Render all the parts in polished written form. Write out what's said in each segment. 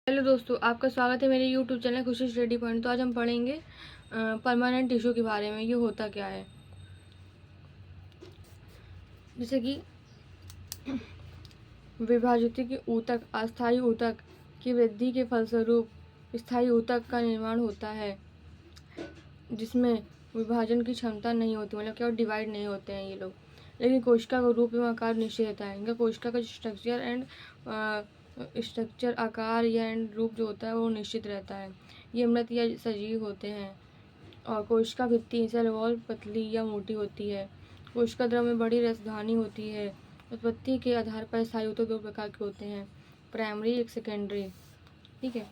Hello दोस्तों, आपका स्वागत है मेरे यूट्यूब चैनल खुशी स्टडी पॉइंट। तो आज हम पढ़ेंगे परमानेंट टिश्यू के बारे में। ये होता क्या है, जैसे कि विभाजित की ऊतक अस्थायी ऊतक की वृद्धि के फलस्वरूप स्थायी ऊतक का निर्माण होता है, जिसमें विभाजन की क्षमता नहीं होती, मतलब क्या डिवाइड नहीं होते हैं ये लोग। लेकिन कोशिका का रूप एवं आकार निश्चित रहता है। इनका कोशिका का स्ट्रक्चर आकार या एंड रूप जो होता है वो निश्चित रहता है। ये मृत या सजीव होते हैं। और कोशिका भित्ति सेल वॉल पतली या मोटी होती है। कोशिका द्रव में बड़ी रसधानी होती है। उत्पत्ति के आधार पर स्थायी ऊतक दो प्रकार के होते हैं, प्राइमरी एक सेकेंडरी। ठीक है।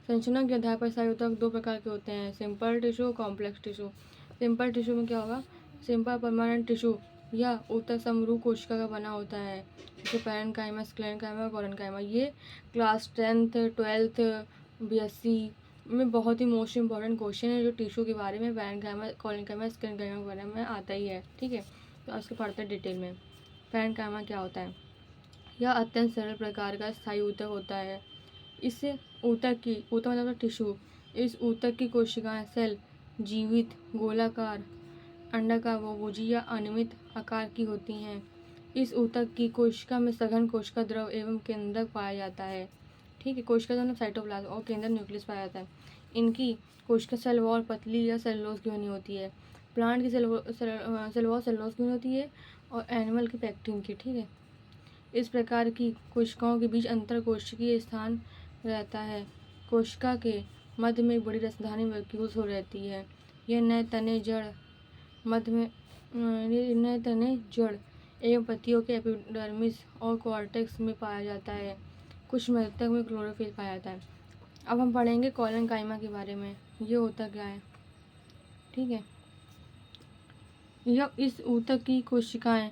संरचना के आधार पर स्थायी ऊतक दो प्रकार के होते हैं, simple tissue, complex tissue. Simple tissue में क्या होगा, सिंपल परमानेंट टिश्यू या ऊतक समरूप कोशिका का बना होता है, जैसे पैरेन्काइमा, स्क्लेरेन्काइमा, कोरेन्काइमा। ये क्लास 10th 12th BSc में बहुत ही मोस्ट इंपॉर्टेंट क्वेश्चन है, जो टिश्यू के बारे में पैरेन्काइमा, कोरेन्काइमा, स्क्लेरेन्काइमा के बारे में आता ही है। ठीक है, तो आज के पढ़ते हैं डिटेल में। पैरेन्काइमा क्या होता है। यह अत्यंत सरल प्रकार का स्थायी ऊतक होता है। इस ऊतक मतलब टिश्यू, इस ऊतक की कोशिकाएं सेल जीवित, गोलाकार, अंडाकार, बहुभुजी या अनियमित आकार की होती हैं। इस ऊतक की कोशिका में सघन कोशिका द्रव एवं केंद्रक पाया जाता है। ठीक है, कोशिका द्रव साइटोप्लाज्म और केंद्र न्यूक्लियस पाया जाता है। इनकी कोशिका सेल वॉल पतली या सेलुलोज की बनी होती है। प्लांट की सेल वॉल सेलुलोज की बनी होती है और एनिमल की पैक्टिन की। ठीक है, इस प्रकार की कोशिकाओं के बीच अंतर कोशिकीय स्थान रहता है। कोशिका के मध्य में एक बड़ी रसधानी वैक्यूल्स हो रहती है। यह नए तने जड़ एवं पत्तियों के एपिडर्मिस और कॉर्टेक्स में पाया जाता है। कुछ मृतक में क्लोरोफिल पाया जाता है। अब हम पढ़ेंगे कोलेनकाइमा के बारे में। ये होता क्या है। ठीक है, यह इस ऊतक की कोशिकाएं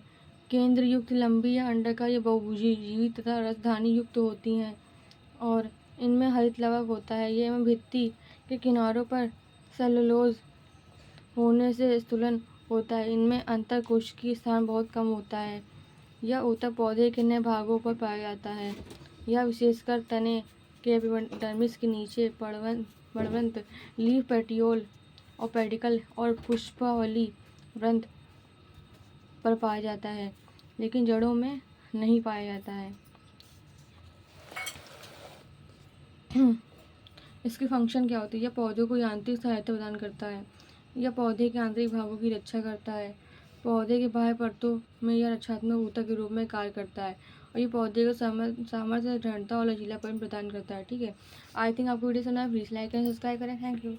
केंद्र युक्त, लंबी या अंडाकार या बहुभुजी, जीवित तथा रसधानी युक्त होती हैं और इनमें हरित लवक होता है। ये एवं भित्ति के किनारों पर सेलुलोज होने से स्थूलन होता है। इनमें अंतर कोशिकीय स्थान बहुत कम होता है। यह ऊतक पौधे के नए भागों पर पाया जाता है। यह विशेषकर तने के एपिडर्मिस के नीचे पर्णवंत लीफ पेटियोल और पेडिकल और पुष्पावली वृंत पर पाया जाता है, लेकिन जड़ों में नहीं पाया जाता है। इसकी फंक्शन क्या होती है। यह पौधों को यांत्रिक सहायता प्रदान करता है। यह पौधे के आंतरिक भागों की रक्षा करता है। पौधे के बाह्य परतों में यह रक्षात्मक ऊतक के रूप में कार्य करता है और ये पौधे को सामर्थ्य, दृढ़ता और लचीलापन प्रदान करता है। ठीक है, आई थिंक आपको वीडियो सुना है। प्लीज़ लाइक एंड सब्सक्राइब करें। Thank you.